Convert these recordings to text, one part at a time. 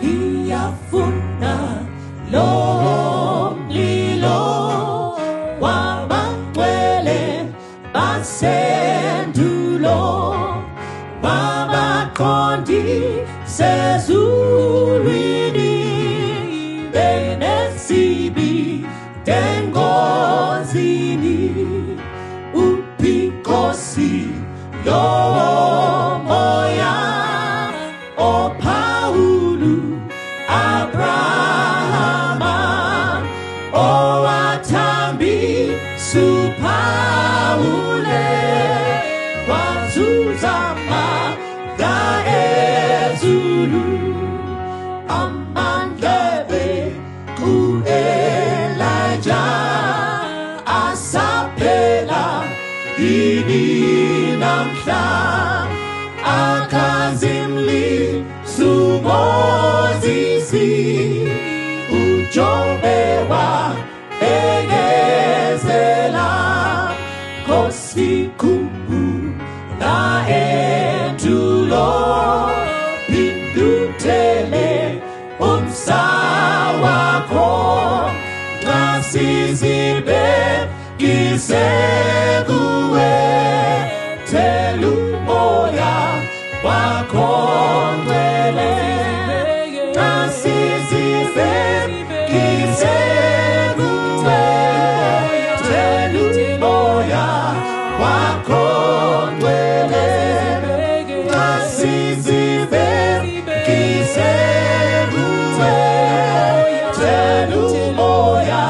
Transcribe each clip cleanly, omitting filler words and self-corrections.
iyafuna lo mlilo wabangcwele basendulo babaqondi sezulwini benesibi dengozini upikosi yomoya opaulu Abrahama owatambi supaule wazuzama gaezulu amandlebe ku Elijah asaphela ini namhla akazimli sumozisi ujobewa egezela kosikumbu na entulo pindutele umsawako nasizibe giseguwe telumoya wakondwele nasizibe giseguwe telumoya wakondwele nasizibe giseguwe telumoya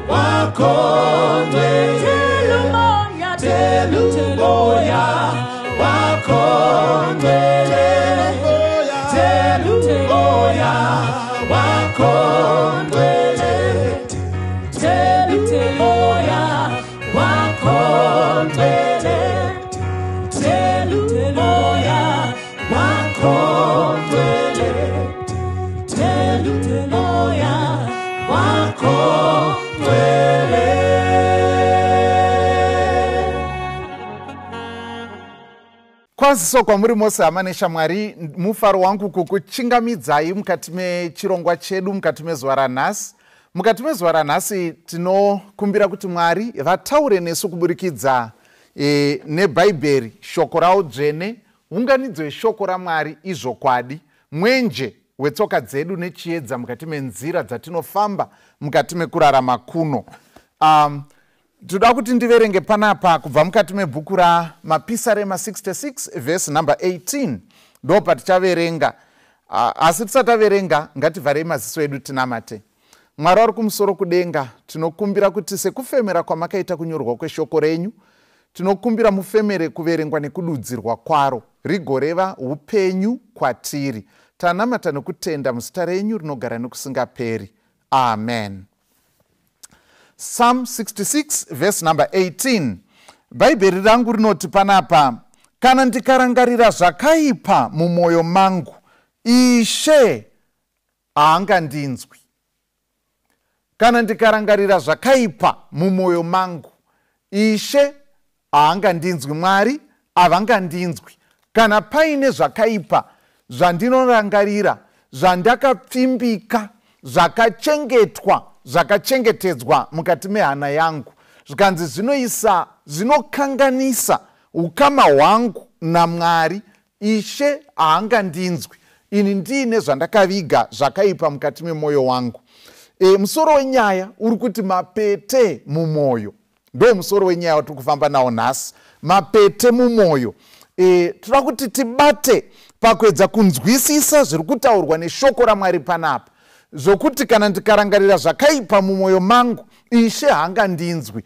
wakondwele telumoya wakondwele telumoya wakondwele telumoya wakondwele telumoya wakondwele telumoya wakondwele. Kwaziso kwamuri mose hama neshamwari, mufaro wangu kukuchingamidzai mukati mechirongwa chedu mukati mezuva ranhasi. Mukati mezuva ranhasi tinokumbira kuti Mwari vataure nesu kuburikidza nebhaibheri, shoko rawo dzvene, unganidzo yeshoko raMwari izvokwadi, mwenje wetsoka dzedu nechiedza mukati menzira dzatinofamba mukati mekurarama kuno. Toda kuti ndiverenge panapa kubva mukati mebhuku raMapisarema 66 vhesi number 18 ndo patichaverenga. Asi tisataverenga ngativharei maziso edu tinamate. Mwari ari kumusoro kudenga, tinokumbira kuti sekufemera kwamakaita kunyorwa kweshoko renyu, tinokumbira mufemere kuverengwa nekududzirwa kwaro, rigoreva upenyu kwatiri. Tanamata nokutenda muzita renyu rinogara nokusingaperi. Amen. Psalm 66 verse number 18. Bhaibheri rangu rinoti panapa, kana ndikarangarira zvakaipa mumwoyo mangu, Ishe haangandinzwi. Kana ndikarangarira zvakaipa mumwoyo mangu, Ishe haangandinzwi. Mwari havangandinzwi. Kana paine zvakaipa zvandinorangarira, zvandakapfimbika, zvakachengetwa, zvakachengetedzwa mukati mehana yangu, zvikanzi zvinokanganisa ukama hwangu naMwari, Ishe haangandinzwi. Ini ndiine zvandakaviga zvakaipa mukati memwoyo wangu. Musoro wenyaya uri kuti mapete mumwoyo. Ndo musoro wenyaya watiri kufamba nawo nhasi. Mapete mumwoyo. Toda kuti tibate pakuedza kunzwisisa zviri kutaurwa neshoko raMwari panapa. Zvokuti kana ndikarangarira zvakaipa mumwoyo mangu, Ishe haangandinzwi.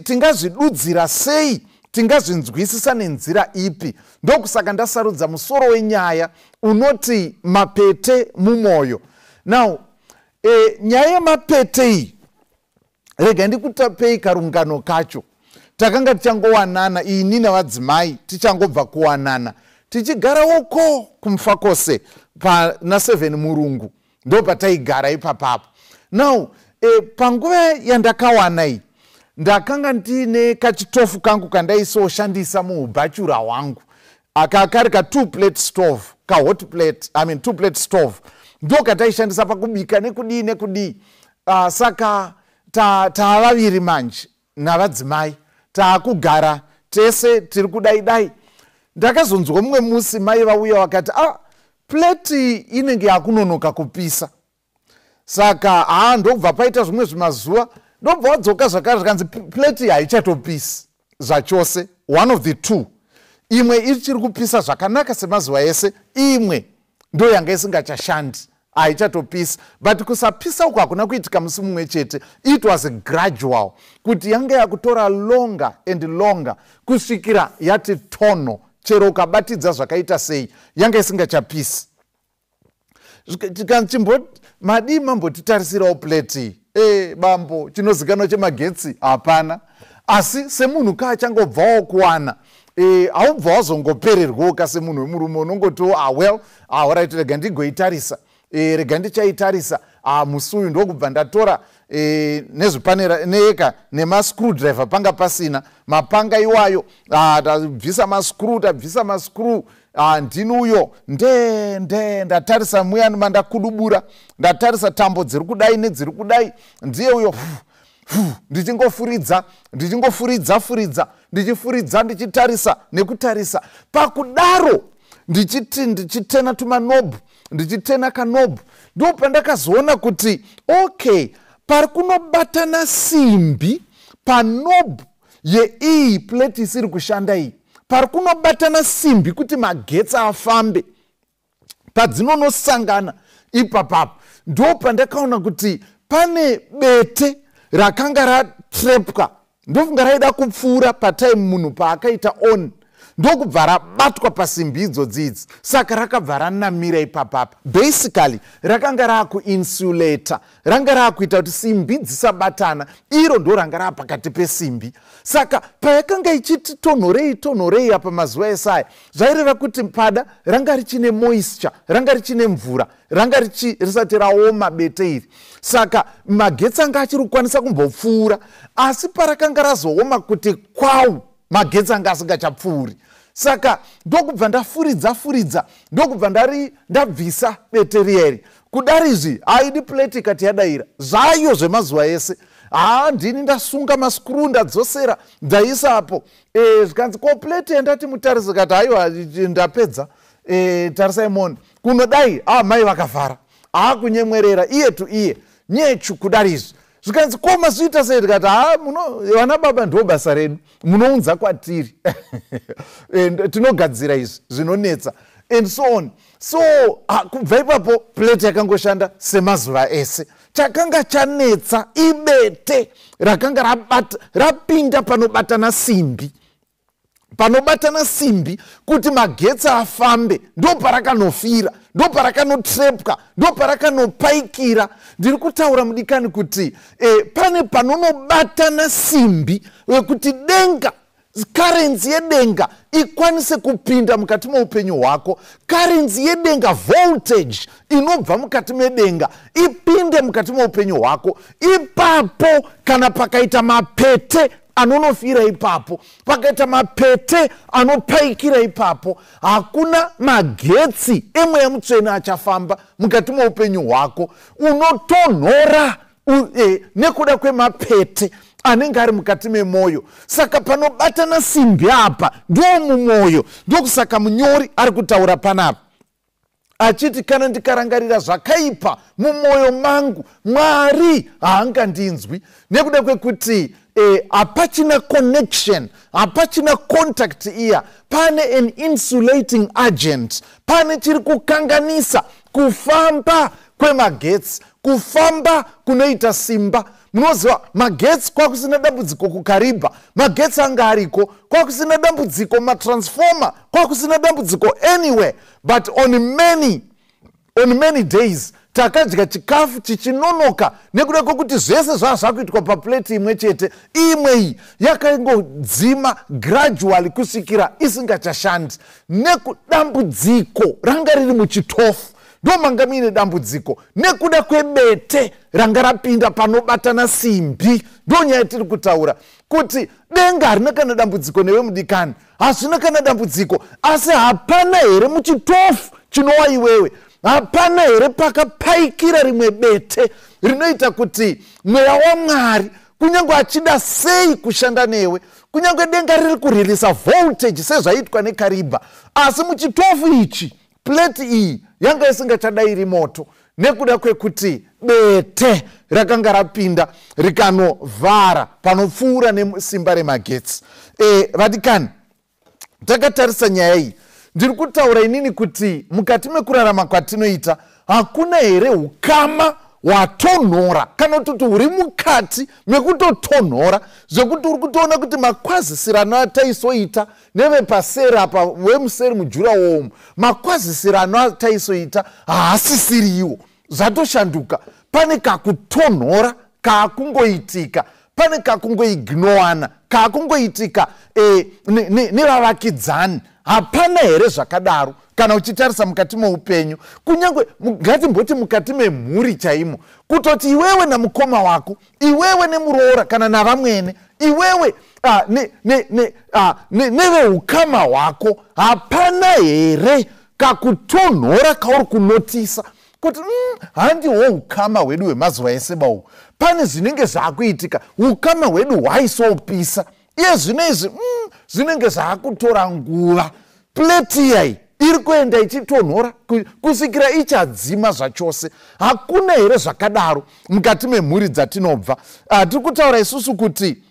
Tingazvidudzira sei? Tingazvinzwisisa nenzira ipi? Ndokusaka ndasarudza musoro wenyaya unoti mapete mumwoyo. Now, nyaya yemapete iyi, rega ndikutapei karungano kacho. Takanga tichangowanana, ini nevadzimai tichangobva kuwanana, tichigara uko kumufakose pana 7 murungu. Ndo pataigara ipapapo. Now, panguva yandakawana iyi, ndakanga ndine kachitofu kangu kandaisoshandisa muubachura hwangu. Akakari ka 2 plate stove, ka hot plate, 2 plate stove. ndokataishandisa pakubika nekudii. Saka tavaviri manje navadzimai taakugara tese tiri kudai. Ndakazonzwa mumwe musi mai vauya wakati pleti inenge yakunonoka kupisa. Saka ndobva paita zvimwe zvimazuva ndobva wadzoka zvakare zvikanzi pleti haichatopisi zvachose, one of the two. Imwe ichiri kupisa zvakanaka semazuva ese, imwe ndo yanga isingachashandi haichatopisi. But kusapisa uku hakuna kuitika musi mumwe chete, it was a gradual, kuti yanga yakutora longer and longer kusvikira yati tono, chero ukabatidza zvakaita sei yanga isingachapisi. Madii mambotitarisirawo pleti bambo, chinozikanwa chemagetsi hapana. Asi semunhu kaachangobvawo kuwana haubva wazongopererwawo kasemunhu wemurume unongotiwo well alright, rega ndigoitarisa, rega ndichaitarisa. Musi uyu ndokubva ndatora nezvipanera neeka nemascrewdriver panga pasina mapanga iwayo, tabvisa mascrew ndini uyo ndatarisa muyani mandakudubura, ndatarisa tambo dziri kudai nedziri kudai, ndiye uyo ndichingofuridza ndichitarisa nekutarisa. Pakudaro ndichitena tumanobhu, ndichitena kanobhu, ndo pandakazoona kuti okay, pari kunobatana simbi panobhu iyi pleti isiri kushanda iyi, pari kunobatana simbi kuti magetsi afambe padzinonosangana ipapapo. Ndo pandakaona kuti pane bete rakanga ratrepwa, ndofunga raida kupfuura patime munhu paakaita on, ndokubva rabatwa pasimbi idzodzidzi. Saka rakabva ranamira ipapapa. Basically rakanga rakuinsulata, ranga rakuita kuti simbi dzisabatana, iro ndo ranga rapakati pesimbi. Saka payakanga ichiti tonhorei apa mazuva esaya, zvaireva kuti pada ranga richine moisture, ranga richine mvura, ranga risati raoma bete iri. Saka magetsi anga achiri kukwanisa kumbopfuura, asi parakanga razooma kuti kwau magetsi anga asingachapfuuri. Saka ndokubva ndafuridza, ndokubva ndabvisa bete riyeri. Kudarizvi haidi pleti ikati yadaira, zvayo zvemazuva ese. Ndini ndasunga maskuru ndadzosera ndaisapo, zvikanzi ko pleti yandati mutarisi, kati haiwa ndapedza, tarisai moni kunodai. Mai vakavhara, kunyemwerera iye tu iye nyechu kudarizvi. Zvikanzi ko mazviita sei? Ndikati vana baba ndo basa redu, munounza kwatiri tinogadzira izvi zvinonetsa and so on. So kubva ipapo pleti yakangoshanda semazuva ese. Chakanga chanetsa ibete rakanga rapinda panobatana simbi kuti magetsi afambe, ndo parakanofira, ndo parakanotrepwa, ndo parakanopaikira. Ndiri kutaura mudikani kuti pane panonobatana simbi wekuti denga, karenzi yedenga ikwanise kupinda mukati meupenyu hwako, karenzi yedenga, voltage inobva mukati medenga ipinde mukati meupenyu hwako. Ipapo kana pakaita mapete anonofira ipapo, pakaita mapete anopaikira ipapo, hakuna magetsi emweya mutsvene achafamba mukati meupenyu hwako. Unotonhora nekuda kwemapete anenge ari mukati memwoyo. Saka panobatana simbi apa ndo mumwoyo. Ndokusaka munyori ari kutaura panapa achiti kana ndikarangarira zvakaipa mumwoyo mangu, Mwari haangandinzwi, nekuda kwekuti hapachina connection, hapachina contact iya. Pane an insulating agent, pane chiri kukanganisa kufamba kwemagetsi, kufamba kunoita simba. Munoziva magetsi kwakusina dambudziko kukaribha, magetsi anga ariko, kwakusina dambudziko matransformer, kwakusina dambudziko anywhere. But on many days takadya chikafu chichinonoka nekuda kwokuti zvese zvazvakuitwa papleti imwe chete. Imwe iyi yakangodzima gradually kusvikira isingachashandi nekudambudziko ranga riri muchitofu. Ndo manga mine dambudziko nekuda kwebete ranga rapinda panobatana simbi. Ndo nyaya tiri kutaura kuti denga harina kana dambudziko newe mudikani, hazvina kana dambudziko, asi hapana here muchitofu chinowa iwewe. hapana here pakapaikira rimwe bete rinoita kuti mweya waMwari kunyange achida sei kushanda newe, kunyange denga riri kuririsa voltage sezvaitwa nekariba, asi muchitofu ichi plate iyi yanga isingachadairi moto nekuda kwekuti bete rakanga rapinda rikanovhara panopfuura nesimba remagetsi. Vatikani, takatarisa nyaya iyi, ndiri kutaura inini kuti mukati mekurarama kwatinoita hakuna here ukama watonhora kana kuti huri mukati mekutotonhora zvekuti uri kutoona kuti makwazisiro ataisoita nevepaseri apa vemuseri mujurawomu, makwazisiro ataisoita haasisiriwo, zvatoshanduka. Pane kakutonhora kaakungoitika, pane kakungoignowana kaakungoitika nevavakidzani. Hapana here zvakadaro kana uchitarisa mukati meupenyu, kunyange ngatimboti mukati memhuri chaimo, kutoti iwewe namukoma wako, iwewe nemuroora kana navamwene, iwewe neveukama hwako, hapana here kakutonhora kauri kunotisa kuti handiwo ukama hwedu hwemazuva ese bau. Pane zvinenge zvaakuitika, ukama hwedu hwaisopisa, iye zvinoizvi zvinenge zvaakutora nguva. Pleti iyai iri kuenda ichitonhora kusvikira ichadzima zvachose. Hakuna here zvakadaro mukati memhuri dzatinobva. Tiri kutaura isusu kuti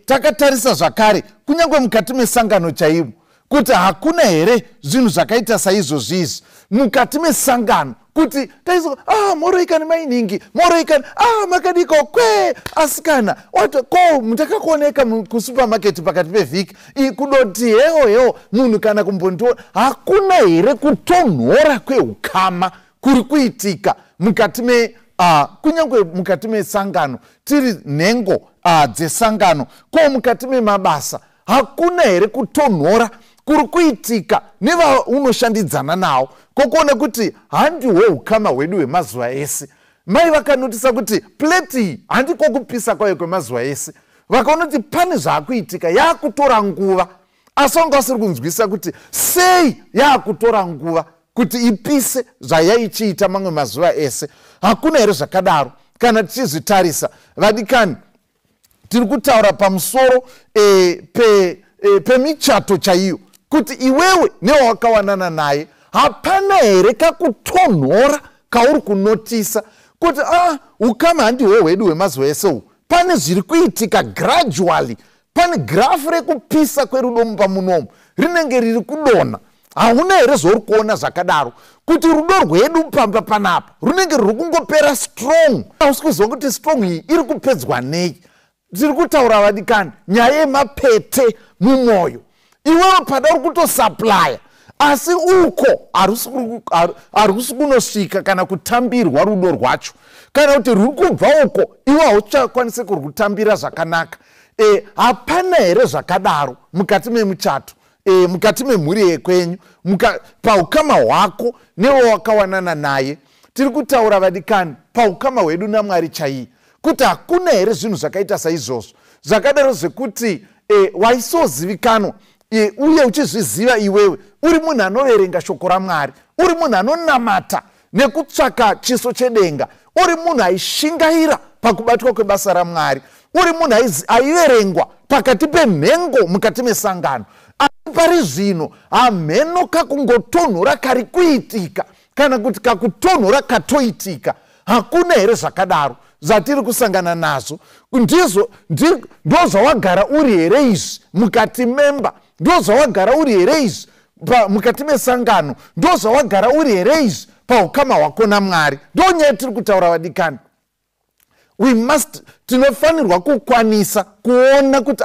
takatarisa zvakare kunyange mukati mesangano chaimo, kuti hakuna here zvinhu zvakaita saizvozvizvi mukati mesangano, kuti taizo moroikani mainingi, moroikani makadiko kwe asikana wato ko mutakakuoneka kusupermarket pakati pevhiki kudoti heho munhu kana kumbondiona. Hakuna here kutonhora kweukama kuri kuitika mukati kunyange mukati mesangano, tiri nhengo dzesangano, ko mukati memabasa hakuna here kutonhora kuri kuitika nevaunoshandidzana nawo, kokuona kuti handiwo ukama hwedu hwemazuva ese. Mai vakanotisa kuti pleti handiko kupisa kwayo kwemazuva ese, vakaona kuti pane zvaakuitika yaakutora nguva, asi vanga vasiri kunzwisa kuti sei yaakutora nguva kuti ipise zvayaichiita mamwe mazuva ese. Hakuna here zvakadaro kana tichizvitarisa. Vadikani, tiri kutaura pamusoro pemichato chaiyo, kuti iwewe newakawanana naye hapana here kakutonhora kauri kunotisa kuti ukama handihwo hwedu hwemazuva ese uhu. Pane zviri kuitika gradually, pane grafu rekupisa kwerudo mumba munomu rinenge riri kudonha. Hauna here zvauri kuona zvakadaro kuti rudo rwedu pamba panapa runenge ruri kungopera strong. Hausi kuziva kuti strong iyi iri kupedzwa nei. Tiri kutaura vadikani nyaya yemapete mumoyo. Iwewe pada uri kutosuplya, asi uko harusi kunosvika kana kutambirwa rudo rwacho, kana kuti ruri kubva uko iwe hauchakwanisi kuri kutambira zvakanaka. Hapana here zvakadaro mukati memuchato, mukati memhuri yekwenyu, paukama hwako newawakawanana naye. Tiri kutaura vadikani paukama hwedu naMwari chaiye, kuti hakuna here zvinhu zvakaita saizvozvo zvakadaro zvekuti waisozivikanwa uye uchizviziva iwewe uri munhu anoverenga shoko raMwari, uri munhu anonamata nekutsvaka chiso chedenga, uri munhu aishingaira pakubatwa kwebasa raMwari, uri munhu aiverengwa pakati penhengo mukati mesangano. Asi pari zvino hameno kakungotonhora kari kuitika kana kuti kakutonhora katoitika. Hakuna here zvakadaro zvatiri kusangana nazvo. Ndo zvawagara uri here izvi mukati memba, ndo zvawagara uri here izvi mukati mesangano, ndo zvawagara uri here izvi paukama hwako naMwari. Ndo nyaya tiri kutaura vadikani. Tinofanirwa kukwanisa kuona kuti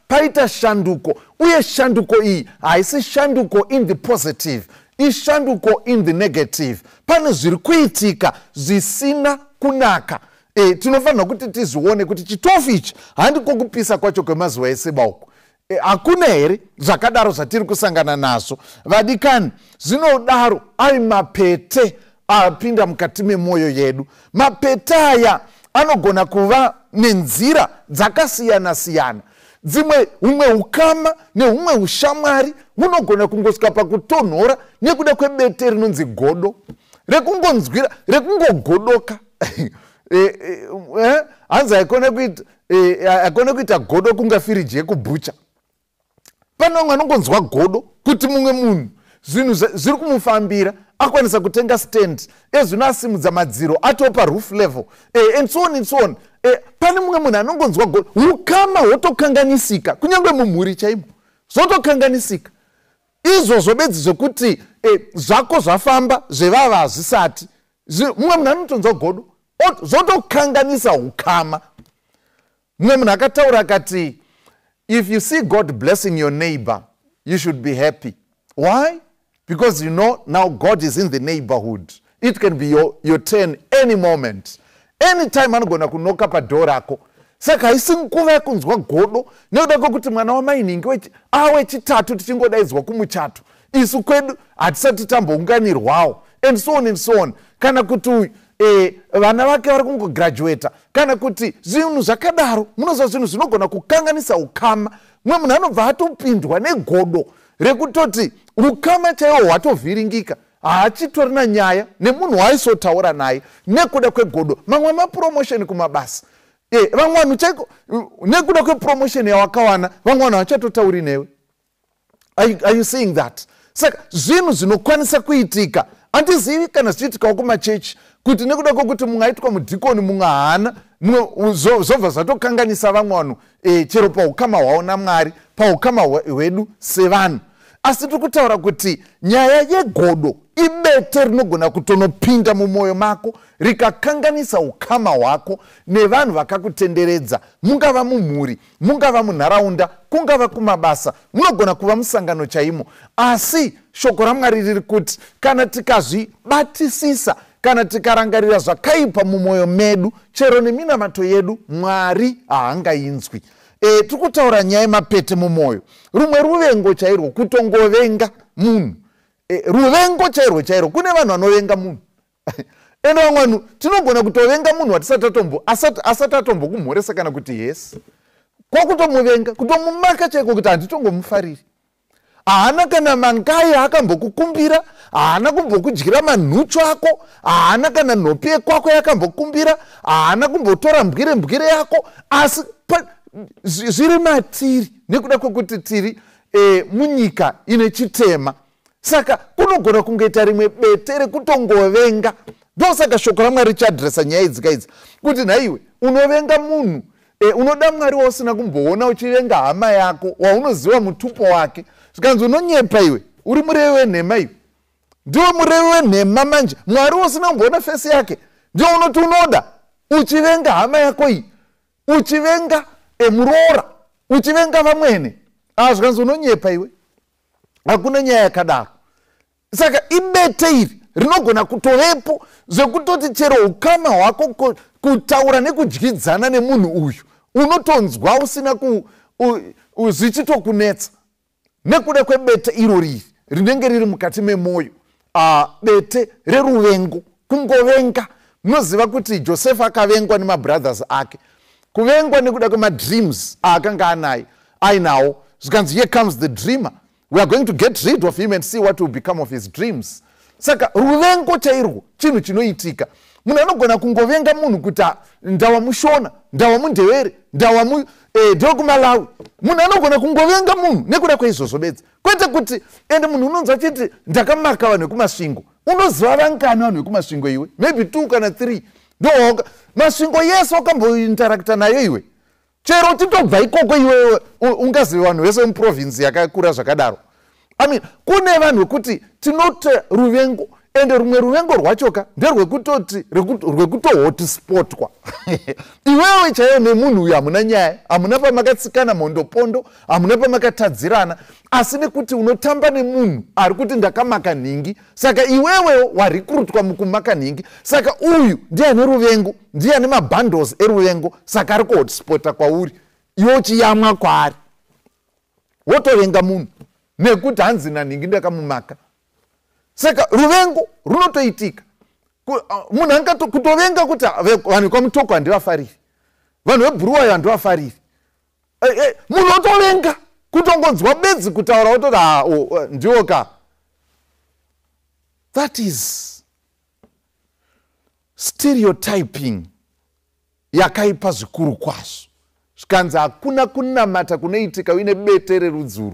paita shanduko, uye shanduko iyi haisi shanduko in the positive, ishanduko in the negative. Pane zviri kuitika zvisina kunaka. Tinofanirwa kuti tizvione kuti chitofu ichi handiko kupisa kwacho kwemazuva ese bauko. Hakuna here zvakadaro zvatiri kusangana nazvo vadikani. Zvinodaro ari mapete apinda mukati memwoyo yedu. Mapete aya anogona kuva nenzira dzakasiyana siyana umwe ukama neumwe ushamwari hunogona kungosvika pakutonhora nekuda kwebete rinonzi godo rekungogodoka. Hanzi haikona kuita godo kunga firiji yekubhucha. Pano mwana anongonzwa godo kuti mumwe munhu zvinhu zviri kumufambira, akwanisa kutenga stand ezvino asimudza madziro atopa roof level and so on and so on. Pane mumwe munhu anongonzwa godo, ukama hwotokanganisika, kunyange mumhuri chaimo zvotokanganisika. Izvozvo bedzi zvekuti zvako zvafamba zvevava hazvisati, mumwe munhu anotonzwa godo zvotokanganisa ukama. Mumwe munhu akataura akati, if you see God blessing your neighbor, you should be happy. Why? Because you know now God is in the neighborhood. It can be your turn any moment. Anytime anogona kunoka padhoo rako. Saka haisi nguva yekunzwa godo nekuda kwokuti mwana wamainingi wechitatu tichingodaidzwa kumuchato. Isu kwedu hatisati tambounganirwawo and so on and so on. Kana kuti vana vake vari kungograduata, kana kuti zvinhu zvakadaro, munozva zvinhu zvinogona kukanganisa ukama. Mumwe munhu anobva atopindwa negodo rekutoti ukama chaiwo hwatovhiringika, haachitorina nyaya nemunhu waaisotaura naye nekuda kwegodo. Mamwe mapromotion kumabasa, vamwe vanhu chaiko nekuda kwepromotion yawakawana, vamwe vanhu havachatotauri newe. Are you seeing that? Saka zvinhu zvinokwanisa kuitika, handizivi kana zvichitikawo kumachechi, kuti nekuda kwokuti mumwe aitwa mudhikoni mumwe haana, zvobva zvatokanganisa vamwe vanhu chero paukama hwavo naMwari, paukama hwedu sevanhu. Asi tiri kutaura kuti nyaya yegodo ibete rinogona kutonopinda mumwoyo mako rikakanganisa ukama hwako nevanhu vakakutenderedza, mungava mumhuri, mungava munharaunda, kungava kumabasa, munogona kuva musangano chaimo. Asi shoko raMwari riri kuti kana tikazvibatisisa, kana tikarangarira zvakaipa mumwoyo medu, chero neminamato yedu, Mwari haangainzwi. Tiri kutaura nyaya yemapete mumoyo. Rumwe ruvengo chairwo kutongovenga munhu. Ruvengo chairwo. Kune vanhu vanovenga munhu. Eno vamwe vanhu tinogona kutovenga munhu asati atombokumhoresa kana kuti yes. Kwakutomuvenga, kutomumaka chaiko kuti handitongomufariri. Haana kana mangai akambokukumbira, haana kumbokudyira manhuchu ako, haana kana nhopi yekwako yakambokumbira, haana kumbotora mbwire yako, asi zviri matiri nekuda kwokuti tiri munyika ine chitema. Saka kunogona kungoita rimwe bete rekutongovenga. Ndosaka shoko raMwari richadresa nyaya idzi kuti nhaiwe unovenga munhu, unoda Mwari wausina kumboona uchivenga hama yako waunoziva mutupo wake. Zvikanzi unonyepa iwe, uri murevi wenhema iwe. Ndiwe murevi wenhema manje, Mwari wausina kumboona fesi yake. Ndiwe unoti unoda uchivenga hama yako iyi, uchivenga muroora, uchivenga vamwene. Zvikanzi unonyepa iwe. Hakuna nyaya yakadaro. Saka ibete iri rinogona kutovepo zvekutoti chero ukama hwako kutaura nekudyidzana nemunhu uyu unotonzwa usina zvichitokunetsa nekuda kwebete iro riri rinenge riri mukati memwoyo. Bete reruvengo, kungovenga. Munoziva kuti Josefa akavengwa nemabrothers ake, kuvengwa nekuda kwemadreams aakanga ainawo. Zvikanzi here comes the dreamer, we are going to get rid of him and see what will become of his dreams. Saka ruvengo chairwo chinhu chinoitika. Munhu anogona kungovenga munhu kuti ndawa mushona, ndawa mundevere, ndawa ndewekumalawi. Munhu anogona kungovenga munhu nekuda kweizvozvo bedzi, kwete kuti ende munhu unonzwa chiti ndakamaka vanhu vekumasvingo. Unoziva vangani vanhu vekumasvingo iwe? Maybe 2 kana 3. Ndohoka masvingo yese wakambointerakta nayo iwe. Chero uchitobva ikoko iwe ungaziva vanhu vese muprovinsi yakakura zvakadaro. Kune vanhu vekuti tinote ruvengo, ende rumwe ruvengo rwachoka nderwekutoti rwekutohotspotwa. Iwewe chaiyo nemunhu uyu hamuna nyaya, hamuna pamakatsikana mondopondo, hamuna pamakatadzirana, asi nekuti unotamba nemunhu ari kuti ndakamaka nhingi, saka iwewe warikurutwa mukumaka nhingi. Saka uyu ndiye ruvengo, ndiye mabundles eruvengo, saka ari kuhotspota kwauri, iwe uchiyamwa kwaari, wotovenga munhu nekuti hanzi nanhingi ndakamumaka. Saka ruvengo runotoitika. Munhu kutovenga kuti vanhu kwamutoko handivafariri, vanhu vebhuruwayo handivafariri, munhu otovenga kutongonzwa bedzi kutaura ototi ndioka. That is stereotyping yakaipa zvikuru kwazvo. Zvikanzi hakuna kunamata kunoitika uine bete rerudzi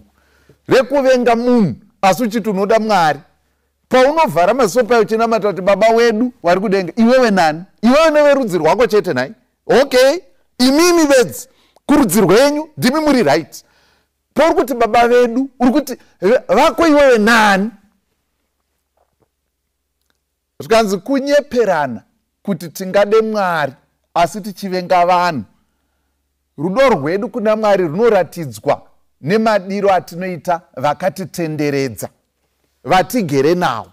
rekuvenga munhu asi uchiti unoda Mwari. Paunovhara maziso payo uchinamata kuti baba wedu wari kudenga, iwewe nani? Iwewe neverudzi rwako chete nai? Okay, imimi bedzi kurudzi rwenyu ndimi muri right. Pauri kuti baba vedu, uri kuti vako iwewe nani? Zvikanzi kunyeperana kuti tingade Mwari asi tichivenga vanhu. Rudo rwedu kuna Mwari runoratidzwa nemadiro atinoita vakatitenderedza, vatigere nawo.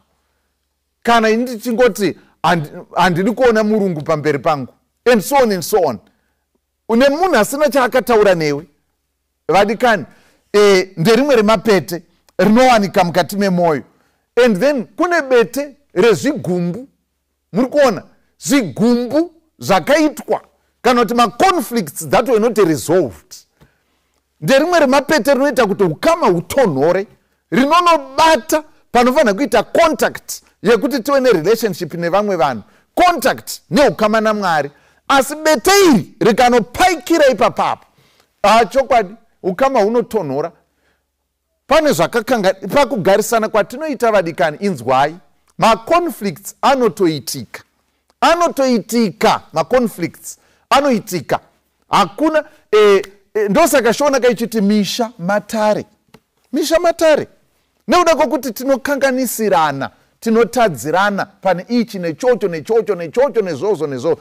Kana ini tichingoti handidi kuona Murungu pamberi pangu, and so on and so on. Une munhu asina chaakataura newe. Vadikani, nderimwe remapete rinowanika mukati memwoyo. And then kune bete rezvigumbu. Muri kuona zvigumbu zvakaitwa kana kuti maconflicts that were not resolved. Nderimwe remapete rinoita kuti ukama hutonhore, rinonobata panofanira kuita contact yekuti tive nerelationship nevamwe vanhu, contact neukama naMwari. Asi bete iri rikanopaikira ipapapo, chokwadi ukama hunotonhora. Pane zvakakanga pakugarisana kwatinoita vadikani, inzwai, maconflicts anotoitika. Maconflicts anoitika. Hakuna ndosaka shona kaichiti misha matare. Nekuda kwokuti tinokanganisirana, tinotadzirana pane ichi nechocho nezvozvo.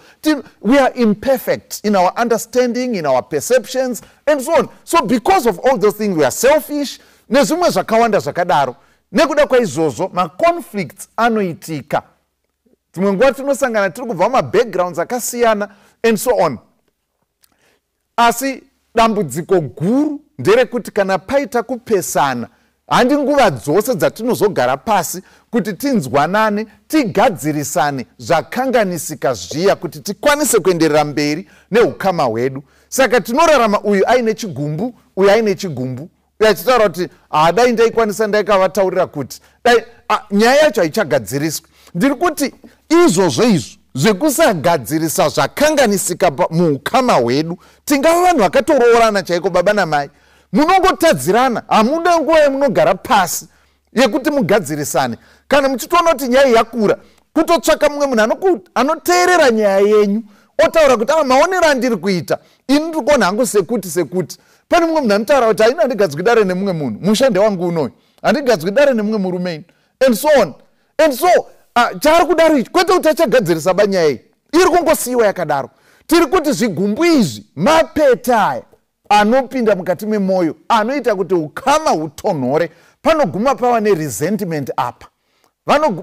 We are imperfect in our understanding, in our perceptions, and so on. So because of all those things, we are selfish, nezvimwe zvakawanda zvakadaro. Nekuda kwaizvozvo, maconflicts anoitika. Tumwe nguva tinosangana tiri kubva mumabackgrounds akasiyana, and so on. Asi dambudziko guru nderekuti kana paita kupesana, handi nguva dzose dzatinozogara pasi kuti tinzwanane, tigadzirisane zvakanganisika zviya kuti tikwanise kuenderera mberi neukama hwedu. Saka tinorarama uyu aine chigumbu, uyu aine chigumbu, uyu achitaura kuti dai ndaikwanisa ndaikavataurira kuti nyaya yacho haichagadziriswi. Ndiri kuti izvozvo zvekusagadzirisa zvakanganisika muukama hwedu, tingava vanhu vakatoroorana chaiko baba namai. Munongotadzirana, hamuda nguva yemunogara pasi yekuti mugadzirisane. Kana muchitoona kuti nyaya yakura, kutotsvaka mumwe munhu anoteerera nyaya yenyu, otaura kuti maonero andiri kuita, ini ndiri kuona hangu sekuti. Pane mumwe munhu anotaura kuti haina handigadzwi dare nemumwe munhu, mushande wangu unoyu, handigadzwi dare nemumwe murume ino, and so on. And so, chari kudaro ichi, kwete kuti achagadzirisa banyaya iyi, iri kungosiyiwa yakadaro. Tiri kuti zvigumbu izvi, mapete aya, anopinda mukati memwoyo, anoita kuti ukama hutonhore. Panoguma pava neresentment apa.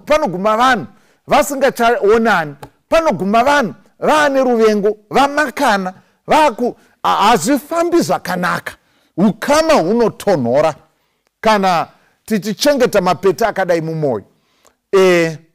Panoguma vanhu vasingachaonani. Panoguma vanhu vaane ruvengo, vamakana, hazvifambi zvakanaka. Ukama hunotonhora kana tichichengeta mapete akadai mumwoyo.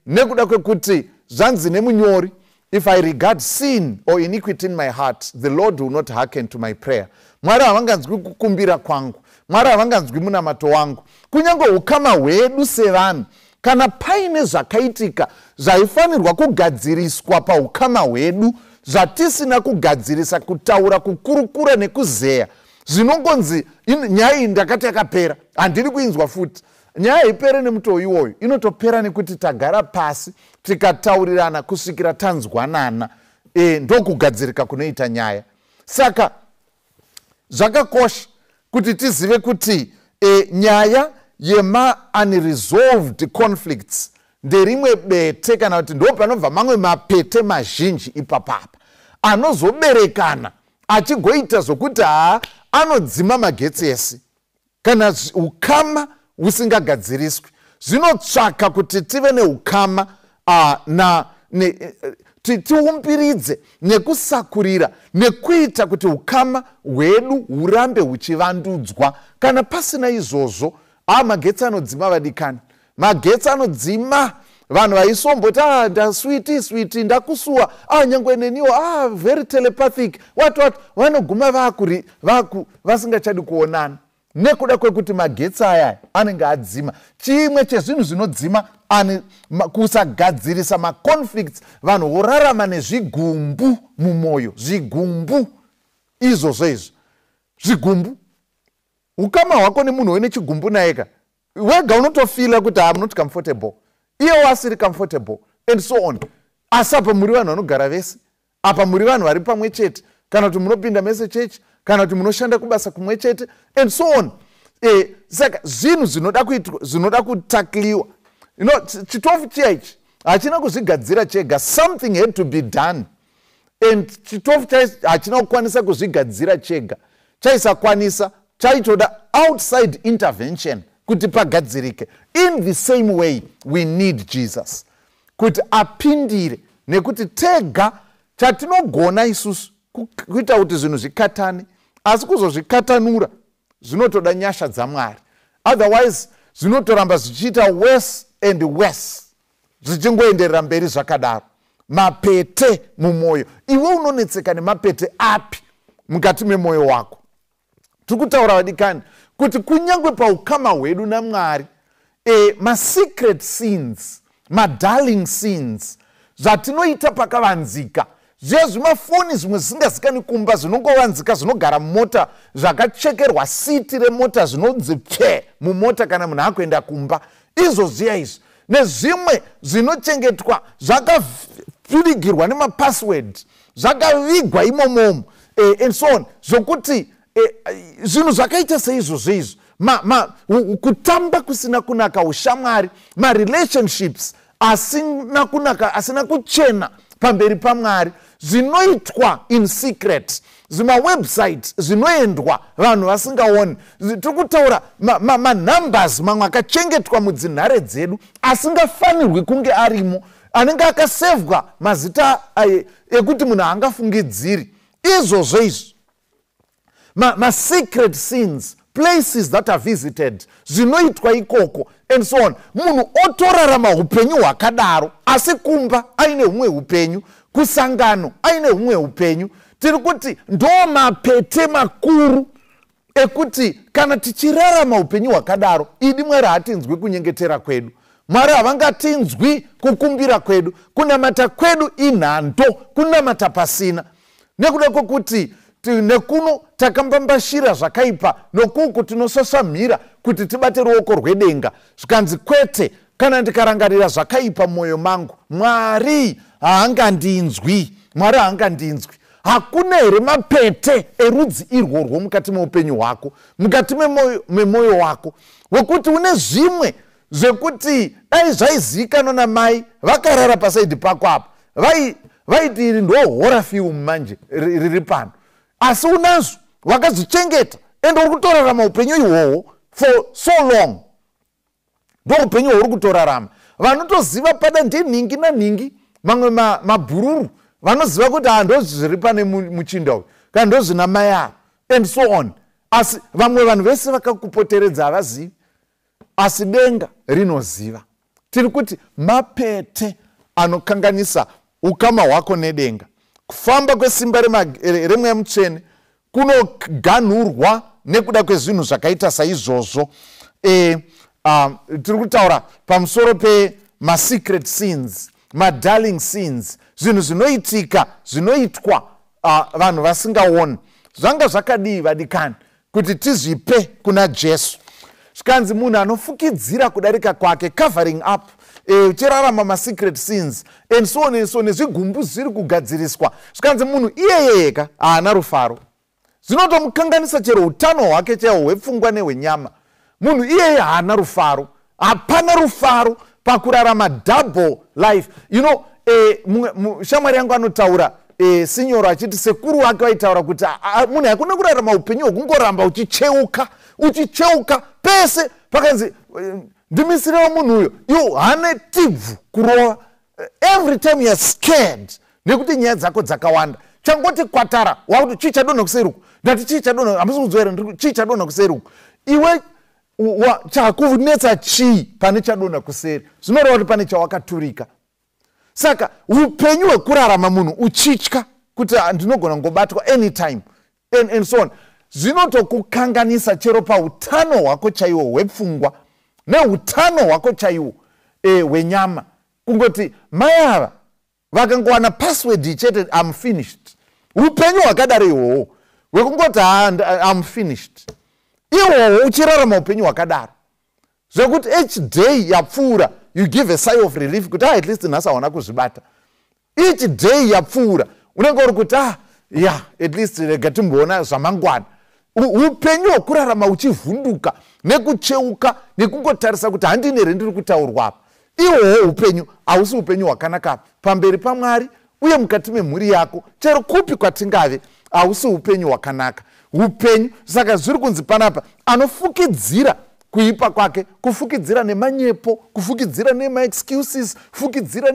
Nekuda kwekuti zvanzi nemunyori, if I regard sin or iniquity in my heart, the Lord will not hearken to my prayer. Mwari havanganzwi kukumbira kwangu, Mwari havanganzwi munamato wangu. Kunyange ukama hwedu sevanhu, kana paine zvakaitika zvaifanirwa kugadziriswa paukama hwedu, zvatisina kugadzirisa, kutaura, kukurukura nekuzeya, zvinongonzi nyaya iyi ndakati yakapera, handiri kuinzwa futi. Nyaya ipere nemutoo iwoyo, inotopera nekuti tagara pasi, tikataurirana kusvikira tanzwanana, ndokugadzirika kunoita nyaya. Saka zvakakosha kuti tizive kuti nyaya yema-unresolved conflicts nderimwe bete, kana kuti ndo panobva mamwe mapete mazhinji ipapapa anozoberekana achigoita zvokuti anodzima magetsi ese kana ukama husingagadziriswi. Zvinotsvaka kuti tive neukama tiumbiridze nekusakurira nekuita kuti ukama hwedu hurambe huchivandudzwa. Kana pasina izvozvo, magetsi anodzima vadikani, magetsi anodzima vanhu vaisomboti ndaswiti ndakusuwa nyangwe neniwo very telepathic what vanoguma vasingachadi kuonana nekuda kwekuti magetsi aya anenge adzima. Chimwe chezvinhu zvinodzima kusagadzirisa maconflicts. Vanhu vorarama nezvigumbu mumwoyo, zvigumbu izvozvo izvo, zvigumbu. Ukama hwako nemunhu wene chigumbu naeka wega unotofila kuti I'm not comfortable, iye wasiri comfortable and so on. Asi apa muri vanhu vanogara vese, apa muri vanhu vari pamwe chete, kana kuti munopinda mese chechi, kana kuti munoshanda kubasa kumwe chete and so on. Saka zvinhu zvinoda kutakliwa. Chitofu chaichi hachina kuzvigadzira chega, something had to be done, and chitofu hachina kukwanisa kuzvigadzira chega, chaisakwanisa chaitoda outside intervention kuti pagadzirike. In the same way we need Jesus kuti apindire, nekuti tega chatinogona isusu kuita kuti zvinhu zvikatane, asi kuzozvikatanura zvinotoda nyasha dzaMwari. Otherwise zvinotoramba zvichiita worse and worse, zvichingoenderera mberi zvakadaro. Mapete mumoyo. Iwe unonetseka nemapete api mukati memwoyo wako? Tikutaura vadikani kuti kunyangwe paukama hwedu naMwari, secret sins, darling sins zvatinoita pakavanzika, zvezvimafoni zvimwe zvisingazikani kumba, zvinongovanzika, zvinogara mumota, zvakachekerwa siti remota, zvinonzi pye mumota kana munhu akuenda kumba, izvo zviya izvi, nezvimwe zvinochengetwa zvakapfirigirwa nemapassword, zvakavigwa imomomo and so on, zvokuti zvinhu zvakaita seizvozvo izvo, kutamba kusina kunaka, ushamwari, marelationships asina kunaka, asina kuchena pamberi paMwari, zvinoitwa in secret, zvimawebsite zvinoendwa vanhu vasingaoni. Tikutaura manumbers mamwe akachengetwa mudzinhare dzedu asingafanirwi kunge arimo, anenge akasevhwa mazita ekuti munhu haangafungidziri. Izvozvo izvo, secret sins, places that are visited, zvinoitwa ikoko and so on. Munhu otorarama upenyu hwakadaro, asi kumba aine humwe upenyu, kusangano aine humwe upenyu. Tiri kuti ndo mapete makuru ekuti kana tichirarama upenyu hwakadaro, idi Mwari hatinzwi kunyengetera kwedu, Mwari havangatinzwi kukumbira kwedu, kunamata kwedu inhando, kunamata pasina, nekuda kwokuti nekuno takambambashira zvakaipa, nokuku tinosasamhira kuti tibate ruoko rwedenga, zvikanzi kwete, kana ndikarangarira zvakaipa mumwoyo mangu, Mwari haangandinzwi, Mwari haangandinzwi. Hakuna here mapete erudzi irworwo mukati meupenyu hwako, mukati memwoyo wako, wekuti une zvimwe zvekuti dai zvaizivikanwa namai vakarara pasaidi pako apa, vaiti iri ndo horror film manje riri pano, asi unazvo wakazvichengeta ende uri kutorarama upenyu ihwohwo for so long. Ndo upenyu hwouri kutorarama. Vanotoziva pada ndenhingi nanhingi, mamwe mabhururu vanoziva kuti ndo zviri pane muchinda uyu, kana ndo zvina mai avo and so on. Asi vamwe vanhu vese vakakupoteredza havazivi, asi denga rinoziva. Tiri kuti mapete anokanganisa ukama hwako nedenga. Kufamba kwesimba remweya mutsvene kunoganhurwa nekuda kwezvinhu zvakaita saizvozvo. Tiri kutaura pamusoro secret sins, darling sins, zvinhu zvinoitika, zvinoitwa vanhu vasingaoni. Zvanga zvakadii vadikani kuti tizvipe kuna Jesu? Zvikanzi munhu anofukidzira kudarika kwake, covering up, uchirarama secret sins and so on and so on, nezvigumbu zviri kugadziriswa. Zvikanzi munhu iyeyeka haana rufaro, zvinotomukanganisa chero utano hwake chaihwo hwepfungwa nehwenyama. Munhu iyeye haana rufaro, hapana rufaro pakurarama double life. You know, shamwari yangu anotaura, sinyoro achiti sekuru wake vaitaura kuti munhu hakuna kurarama upenyu hwekungoramba uchicheuka pese pakanzi ndimisirewo munhu uyo, iwo hane tibvu kurova. Every time you're scared nekuti nyaya dzako dzakawanda, changoti kwatara wakuti chii chadonha kuseruku, ndati chii chadonha, hamisi kudzvera chii chadonha kuseruku. Iwe chakunetsa chii pane chadonha kuseri, zvinoreva kuti pane chawakaturika. Saka upenyu hwekurarama munhu uchitya kuti ndinogona kungobatwa anytime and so on, zvinotokukanganisa chero pautano hwako chaiwo hwepfungwa neutano hwako chaiwo hwenyama. Kungoti mai ava vakangowana password chete I'm finished. Upenyu hwakadaro ihwohwo hwekungoti I'm finished, ihwohwo uchirarama upenyu hwakadaro zvekuti each day yapfuura you give a sigh of relief kuti at least nhasi hawana kuzvibata. Each day yapfuura unenge uri kuti at least rega timboona zvamangwana. Upenyu hwekurarama uchivhunduka nekucheuka nekungotarisa kuti handine here ndiri kutaurwa apa, ihwohwo upenyu hausi upenyu hwakanaka pamberi paMwari uye mukati memhuri yako chero kupi kwatingave, hausi upenyu hwakanaka. Upenyu saka zviri kunzi panapa anofukidzira kuipa kwake, kufukidzira nemanyepo, kufukidzira nemaexcuses, kufukidzira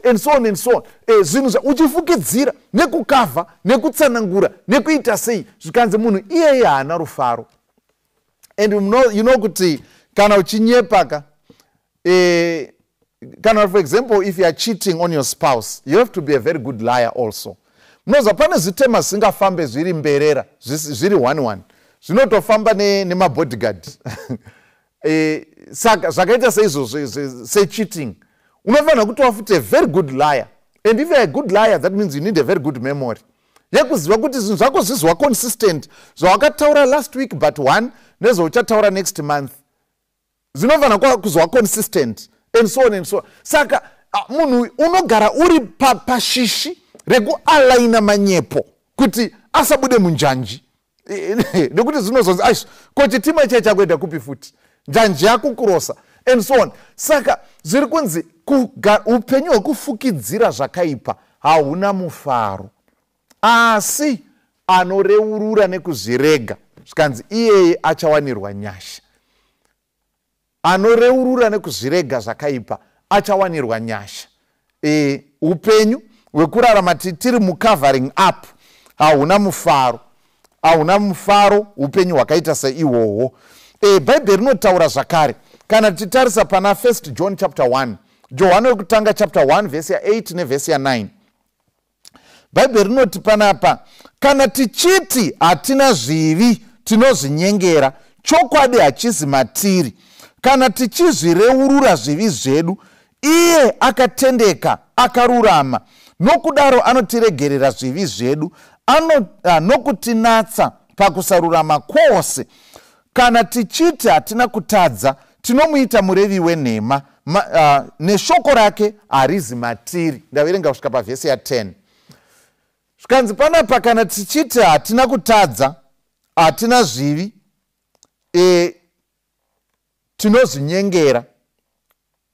and so on and so on. Zvinhu uchifukidzira nekukavha nekutsanangura nekuita sei zvikanzi munhu iyeye haana rufaro. And you know kuti kana uchinyepaka kana for example if you are cheating on your spouse you have to be a very good liar also. Munoza pane zvitema zvingafambe zviri mberera zviri 1-1 zvinotofamba nemabodyguard saka zvakaita seizvozvo secheating unofanira kuti wafuti a very good liar, and if you are a good liar that means you need a very good memory yekuziva kuti zvinhu zvako zvizwa consistent, zvawakataura last week but one nezvauchataura next month zvinofanira kuzwa consistent and so on and so on. Saka munhu unogara uri pashishi rekualaina manyepo kuti asabude munjanji nekuti zvinozonzi ko chitima chai chakuenda kupi futi njanji yako kurosa and so on. Saka zviri kunzi upenyu hwekufukidzira zvakaipa hauna mufaro, asi anoreurura nekuzvirega zvikanzi iyeye achawanirwa nyasha. Anoreurura nekuzvirega zvakaipa achawanirwa nyasha. Upenyu hwekurarama tiri mucovering up hauna mufaro, hauna mufaro upenyu hwakaita seihwohwo. Bhaibheri rinotaura zvakare kana tichitarisa pana 1 John chapter 1, Johani wekutanga chapter 1 verse 8 nevhesi 9. Bhaibheri rinoti panapa, kana tichiti hatina zvivi tinozvinyengera, chokwadi hachizi matiri. Kana tichizvireurura zvivi zvedu, iye akatendeka akarurama, nokudaro anotiregerera zvivi zvedu, nokutinatsa pakusarurama kwose. Kana tichiti hatina kutadza, tinomuita murevi wenhema, neshoko rake harizi matiri. Ndaverenga kusvika pavhesi 10. Zvikanzi panapa kana tichiti hatina kutadza, hatina zvivi, tinozvinyengera,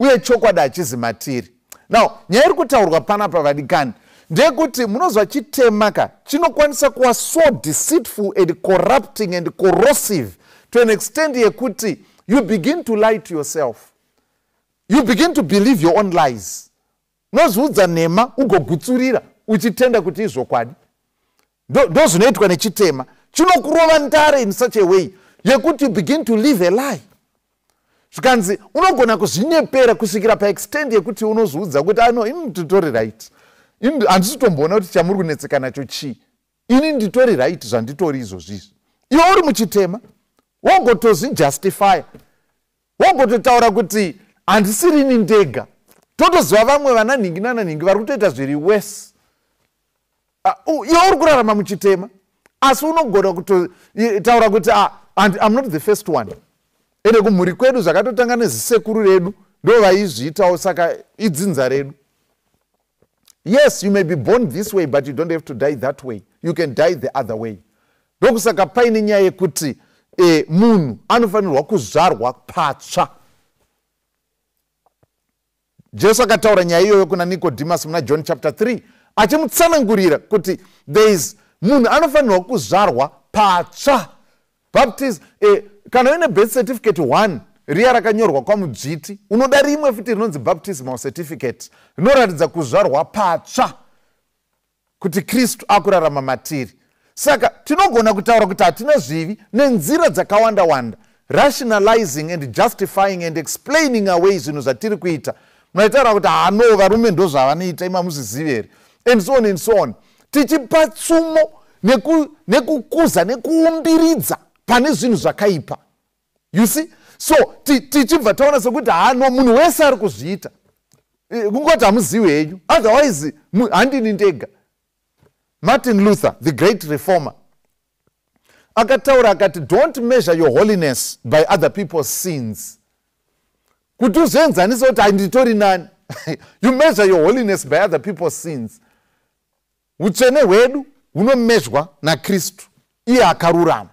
uye chokwadi hachizi matiri. Now, nyaya iri kutaurwa panapa vadikani ndeyekuti munozwa chitemaka chinokwanisa kuva so deceitful and corrupting and corrosive to an extent yekuti you begin to lie to yourself. You begin to believe your own lies. Unozviudza nhema ugogutsurira uchitenda kuti izvokwadi. Ndo zvinoitwa nechitema. Chinokurova ndare in such a way yekuti you begin to live a lie. Zvikanzi unogona kuzvinyepera kusvikira paextend yekuti unozviudza kuti ini nditori right. Handisi tomboona kuti chamuri kunetseka nacho chii. Ini nditori right zvanditori izvozvizvi. Iwe uri muchitema wongotozvijustify, wongototaura kuti handisirini ndega, totoziva vamwe vana nhingi nananhingi vari kutoita zviri worse. Iwe uri kurarama muchitema asi unogona kutotaura kuti I'm not the first one. Ende kumhuri kwedu zvakatotanga nezisekuru redu ndo vaizviitawo, saka idzinza redu. Yes, you may be born this way but you don't have to die that way. You can die the other way. Ndokusaka paine nyaya yekuti munhu anofanirwa kuzvarwa patsva. Jesu akataura nyaya iyoyo kuna Nicodemus muna John chapter 3 achimutsanangurira kuti munhu anofanirwa kuzvarwa patsva. Baptism, kana uine birth certificate 1 riya rakanyorwa kwamudzviti, unoda rimwe futi rinonzi baptismal certificate rinoratidza kuzvarwa patsva kuti Kristu akurarama matiri. Saka tinogona kutaura kuti hatina zvivi nenzira dzakawanda-wanda rationalizing and justifying and explaining away zvinhu zvatiri kuita. Munotaura kuti no varume ndo zvavanoita imamuzizive and so on and so on. Tichipa tsumo nekukuza nekuumbiridza pane zvinhu zvakaipa. You see? So tichibva taona sekuti no munhu wese ari kuzviita. Kungoti hamuzivi henyu, otherwise handini ndega. Martin Luther, the great reformer, akataura akati, don't measure your holiness by other people's sins. Kuti uzoenzanisa kuti handitori nani. You measure your holiness by other people's sins. Utsvene hwedu hunomezhwa naKristu, iye akarurama.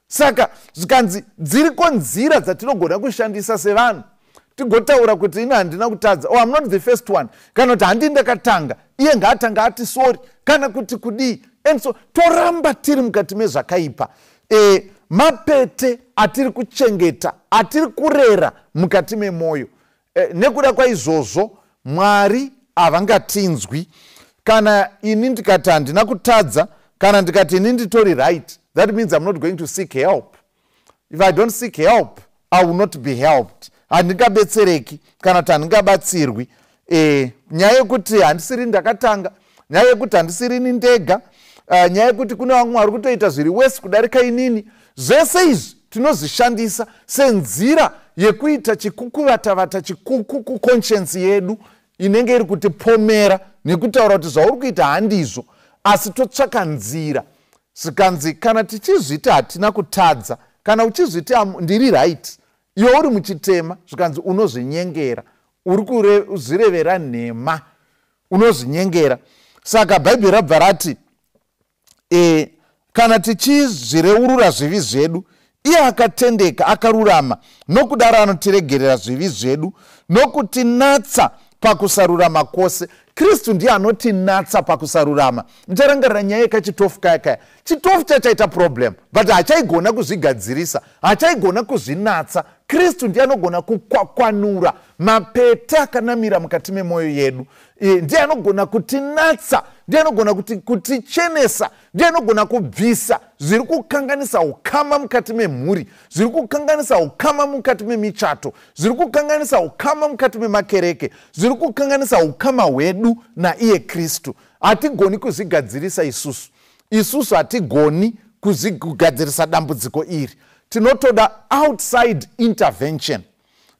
Saka zvikanzi dziriko nzira dzatinogona kushandisa sevanhu tigotaura kuti ina handina kutadza, I'm not the first one, kana kuti handi ndakatanga, iye ngaatanga ati sorry, kana kuti kudii. And so toramba tiri mukati mezvakaipa. Mapete atiri kuchengeta, atiri kurera mukati memoyo. Nekuda kwaizvozvo Mwari havangatinzwi. Kana ini ndikati handina kutadza, kana ndikati ini nditori right, that means I'm not going to seek help. If I don't seek help, I will not be helped. Handingabetsereki kana kuti handingabatsirwi. Nyaya yekuti handisiri ndakatanga, nyaya yekuti handisiri ini ndega, nyaya yekuti kune vamwe vari kutoita zviri wese kudarika inini, zvese izvi tinozvishandisa senzira yekuita chikukuvatavata chikuku kuconscience yedu inenge iri kutipomera nekutaura kuti zvauri kuita handizvo, asi totsvaka nzira. Sikanzi kana tichizviti hatina kutadza, kana uchizviti ndiri right, iwe uri muchitema, zvikanzi unozvinyengera, uri kuzvirevera nhema, unozvinyengera. Saka Bhaibheri rabva rati, kana tichizvireurura zvivi zvedu, iye akatendeka akarurama, nokudaro anotiregerera zvivi zvedu, nokutinatsa pakusarurama kwose. Kristu ndiye anotinatsa pakusarurama. Ndicharangarira nyaya yekachitofu kaya. Chitofu chachaita problem, but hachaigona kuzvigadzirisa, hachaigona kuzvinatsa. Kristu ndiye anogona kukwakwanura mapete akanamira mukati memoyo yedu. Ndiye anogona kutinatsa, ndiye anogona kutichenesa, ndiye anogona kubvisa zviri kukanganisa ukama mukati memhuri, zviri kukanganisa ukama mukati memichato, zviri kukanganisa ukama mukati memakereke, zviri kukanganisa ukama hwedu naiye Kristu. Hatigoni kuzvigadzirisa isusu hatigoni kugadzirisa dambudziko iri. Tinotoda outside intervention.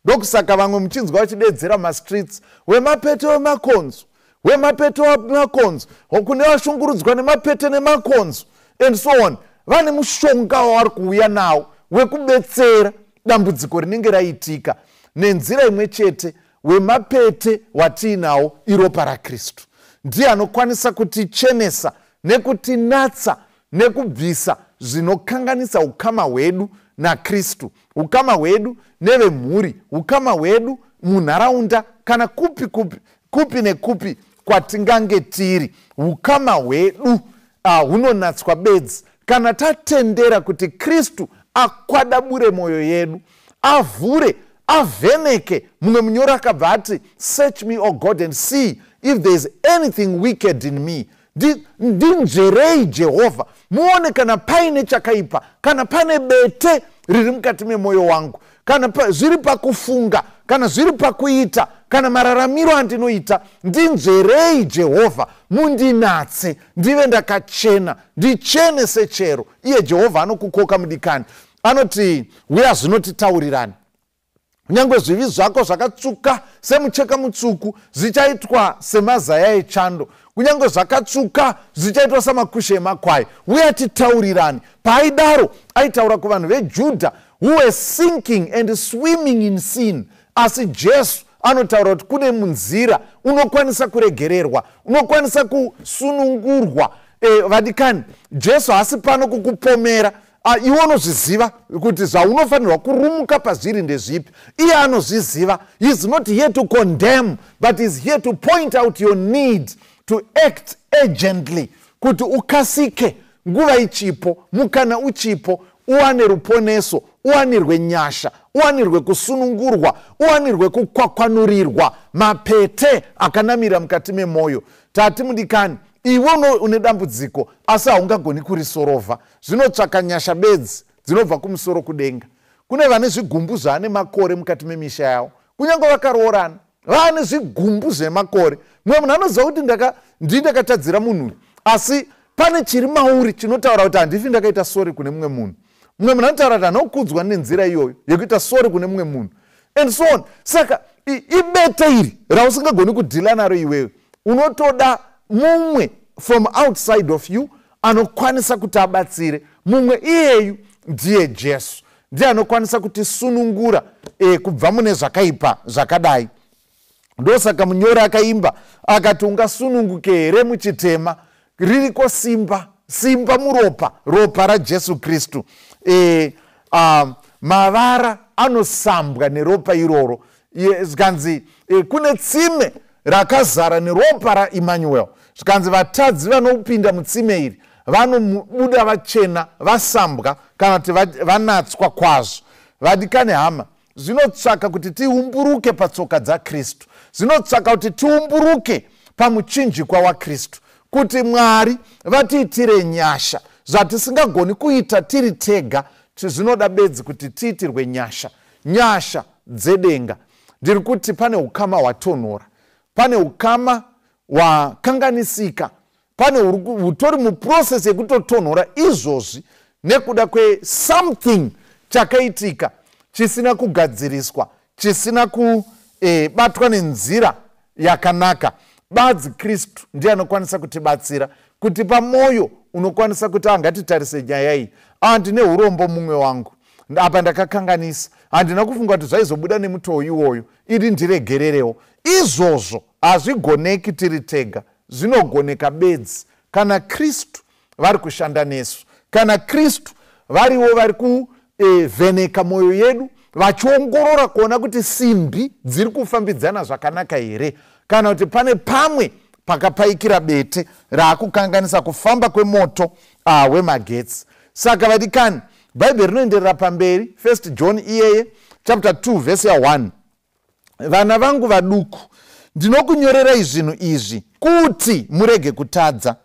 Ndokusaka vamwe muchinzwa vachidedzera mastreets wemapete wemakonzo, wemapete wemakonzo, kune vashungurudzwa nemapete nemakonzo and so on. Vane mushonga wavari kuuya nawo wekubetsera dambudziko rinenge raitika nenzira imwe chete. Wemapete watiinawo iropa raKristu ndiye anokwanisa kutichenesa nekutinatsa nekubvisa zvinokanganisa ukama hwedu naKristu, ukama hwedu nevemhuri, ukama hwedu munharaunda, kana kupi nekupi kwatingange tiri. Ukama hwedu hunonatswa bedzi kana tatendera kuti Kristu akwadabure moyo yedu, avhure, avheneke. Mumwe munyori akabva ati, search me, O God, and see if there is anything wicked in me. Ndinzverei Jehovha, muone kana paine chakaipa, kana pane bete riri mukati memoyo wangu, kana zviri pakufunga, kana zviri pakuita, kana mararamiro andinoita. Ndinzverei Jehovha, mundinatse ndive ndakachena, ndichene sechero. Iye Jehovha anokukoka mudikani, anoti uya zvinotitaurirani. Kunyange zvivi zvako zvakatsvuka semucheka mutsvuku zvichaitwa semazaya echando, kunyange zvakatsvuka zvichaitwa samakushe emakwai. Uye titaurirani. Paaidaro aitaura kuvanhu veJudha who were sinking and swimming in sin. Asi Jesu anotaura kuti kune munzira unokwanisa kuregererwa, unokwanisa kusunungurwa. Vadikani, Jesu hasi pano kukupomera. Iwe unozviziva kuti zvaunofanirwa kurumuka pazviri ndezvipi. Iye anozviziva. He is not here to condemn, but is here to point out your need to act urgently, kuti ukasike nguva ichipo, mukana uchipo, uwane ruponeso, uwanirwe nyasha, uwanirwe kusunungurwa, uwanirwe kukwakwanurirwa mapete akanamira mukati memoyo. Tati mudikani, iwe une dambudziko asi haungagoni kurisorova. Zvinotsvaka nyasha bedzi dzinobva kumusoro kudenga, kune vane zvigumbuzo ane makore mukati memisha yavo, kunyange vakaroorana vane zvigumbu zvemakore. Mumwe munhu anoziva kuti ndakatadzira munhu, asi pane chiri mauri chinotaura kuti handifi ndakaita sori kune mumwe munhu. Mumwe munhu anotaura kuti anokudzwa nenzira iyoyo yekuita sori kune mumwe munhu, and so on. Saka ibete iri rausingagoni kudhila naro iwewe, unotoda mumwe from outside of you anokwanisa kuti abatsire. Mumwe iyeyu ndiye Jesu, ndiye anokwanisa kutisunungura kubva mune zvakaipa zvakadai. Ndosaka munyori akaimba akati, ungasununguke here muchitema, ririko simba muropa, ropa raJesu Kristu. Mavara anosambwa neropa iroro. Zvikanzi kune tsime rakazara neropa raEmmanuel. Zvikanzi vatadzi vanopinda mutsime iri vanobuda vachena, vasambwa kana kuti vanatswa kwazvo. Vadikane hama, zvinotsvaka kuti tiumburuke patsoka dzaKristu, zvinotsvaka kuti tiumburuke pamuchinjikwa waKristu, kuti Mwari vatiitire nyasha zvatisingagoni kuita tiri tega. Zvinoda bedzi kuti tiitirwe nyasha dzedenga. Ndiri kuti pane ukama hwatonhora, pane ukama hwakanganisika, pane hutori muprocess yekutotonhora izvozvi nekuda something chakaitika chisina kugadziriswa, chisina kubatwa nenzira yakanaka. Badzi Kristu ndiye anokwanisa kutibatsira, kutipa mwoyo unokwanisa kuti angatitarise nyaya iyi. Handine urombo mumwe wangu, apa ndakakanganisa, handina kufunga kuti zvaizobuda nemutoo iwoyo, iri ndiregererewo. Izvozvo hazvigoneki tiri tega, zvinogoneka bedzi kana Kristu vari kushanda nesu, kana Kristu variwo vari kuvheneka mwoyo yedu, vachiongorora kuona kuti simbi dziri kufambidzana zvakanaka here, kana kuti pane pamwe pakapaikira bete raakukanganisa kufamba kwemoto wemagetsi. Saka vadikani, Bhaibheri rinoenderera pamberi. 1 John iyeye chapter 2 verse 1. Vana vangu vaduku, ndinokunyorerai zvinhu izvi kuti murege kutadza.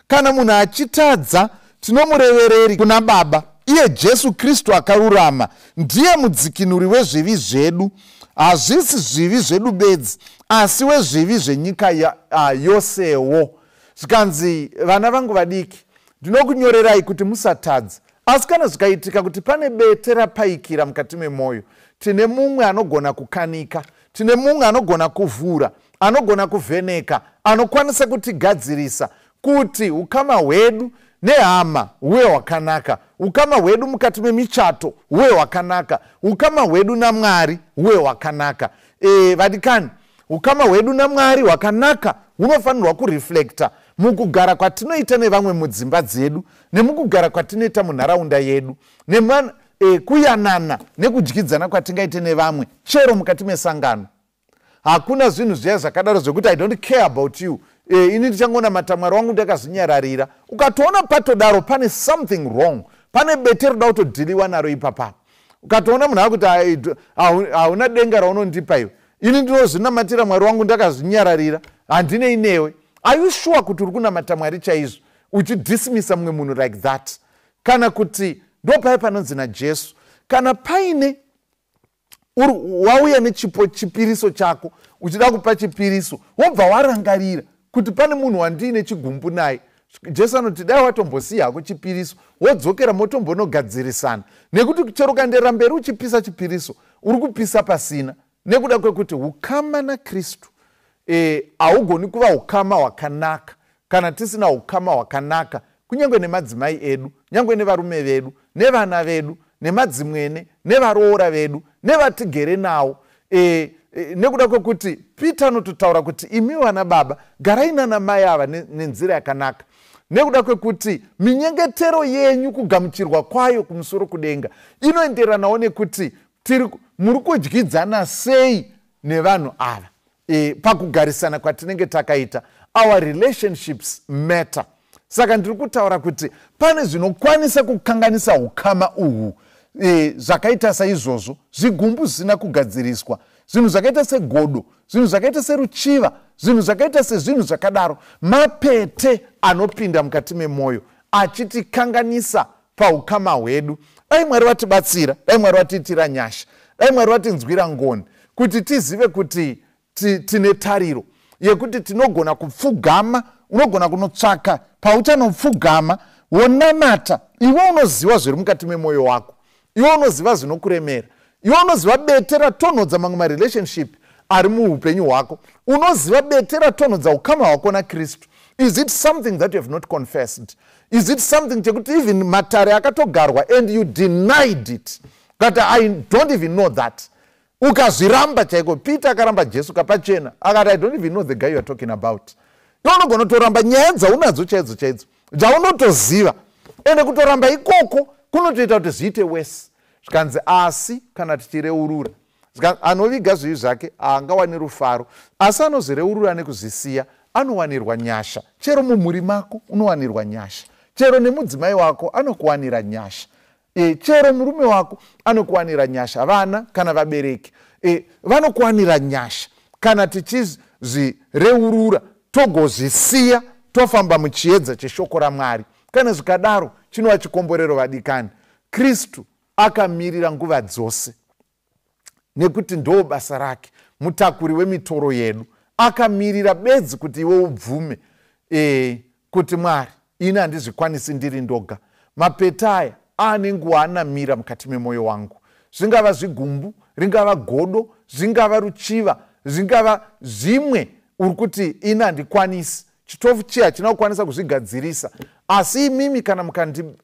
Kana munhu achitadza, tinomurevereri kuna Baba, iye Jesu Kristu akarurama, ndiye mudzikinuri wezvivi zvedu. Hazvisi zvivi zvedu bedzi, asi wezvivi zvenyika yosewo. Zvikanzi, vana vangu vadiki, ndinokunyorerai kuti musatadza. Asi kana zvikaitika kuti pane bete rapaikira mukati memwoyo, tine mumwe anogona kukanika, tine mumwe anogona kuvhura, anogona kuvheneka, anokwanisa kutigadzirisa kuti ukama hwedu nehama huwe hwakanaka, ukama hwedu mukati memichato huwe hwakanaka, ukama hwedu naMwari huwe hwakanaka. Vadikani, ukama hwedu naMwari hwakanaka hunofanirwa kureflecta mukugara kwatinoita nevamwe mudzimba dzedu, nemukugara kwatinoita munharaunda yedu, kuyanana nekudyidzana kwatingaite nevamwe, chero mukati mesangano. Hakuna zvinhu zviya zvakadaro zvokuti I don't care about you, ini ndichangonamata Mwari wangu ndakazvinyararira. Ukatoona patodaro pane something wrong, pane bete roda kutodhiliwa naro ipapa. Ukatoona munhu akuti hauna denga raunondipa iwe, ini ndinozvinamatira Mwari wangu ndakazvinyararira, handinei newe. Are you sure kuti uri kunamata Mwari chaizvo uchidhisimisa mumwe munhu like that? Kana kuti ndopai panonzi naJesu, kana paine wauya nechipo chipiriso chako, uchida kupa chipiriso, wobva warangarira kuti pane munhu wandine chigumbu naye, Jesu anoti dai watombosiya hako chipiriso, wodzokera motombonogadzirisana, nekuti chero ukaenderera mberi uchipisa chipiriso uri kupisa pasina, nekuda kwekuti ukama naKristu haugoni kuva ukama hwakanaka kana tisina ukama hwakanaka, kunyange nemadzimai edu, nyange nevarume vedu, nevana vedu, nemadzimwene, nevaroora vedu, nevatigere navo. Nekuda kwekuti Peter anototaura kuti imi vana baba garai nana mai ava nenzira yakanaka, nekuda kwekuti minyengetero yenyu kugamuchirwa kwayo kumusoro kudenga inoenderanawo nekuti muri kudyidzana sei nevanhu ava. Pakugarisana kwatinenge takaita, our relationships matter. Saka ndiri kutaura kuti pane zvinokwanisa kukanganisa ukama uhu, zvakaita saizvozvo, zvigumbu zvisina kugadziriswa, zvinhu zvakaita segodo, zvinhu zvakaita seruchiva, zvinhu zvakaita sezvinhu zvakadaro, mapete anopinda mukati memwoyo achitikanganisa paukama hwedu, dai Mwari vatibatsira, dai Mwari vatiitira nyasha, dai Mwari vatinzwira ngoni kuti tizive kuti tine tariro yekuti tinogona kupfugama. Unogona kunotsvaka pauchanopfugama wonamata, iwe unoziva zviri mukati memwoyo wako, iwe unoziva zvinokuremera, iwe unoziva bete ratonhodza mamwe marelationship ari muupenyu hwako, unoziva bete ratonhodza ukama hwako naKristu. Is it something that you have not confessed? Is it something chekuti even matare akatogarwa and you denied it, that I don't even know that? Ukazviramba chaiko. Peter akaramba Jesu kapachena akati I don't even know the guy you are talking about. Unogona kutoramba nyaya dzaunadzo chaidzo chaidzo dzaunotoziva, ende kutoramba ikoko kunotoita kuti zviite wese. Zvikanzi asi kana tichireurura, anoviga zvivi zvake haangawani rufaro, asi anozvireurura nekuzvisiya anowanirwa nyasha. Chero mumhuri mako unowanirwa nyasha, chero nemudzimai wako anokuwanira nyasha, chero murume wako anokuwanira nyasha, vana kana vabereki vanokuwanira nyasha kana tichizvireurura togozvisiya tofamba muchiedza cheshoko raMwari. Kana zvikadaro chinova chikomborero vadikani. Kristu akamirira nguva dzose nekuti ndo basa rake, mutakuri wemitoro yedu. Akamirira bedzi kuti iwe ubvume kuti Mwari, ini handizvikwanisi ndiri ndoga. Mapete aya ane nguva anamira mukati memwoyo wangu, zvingava zvigumbu, ringava godo, zvingava ruchiva, zvingava zvimwe uri kuti ini handikwanisi, chitofu chiya hachina kukwanisa kuzvigadzirisa, asi imimi kana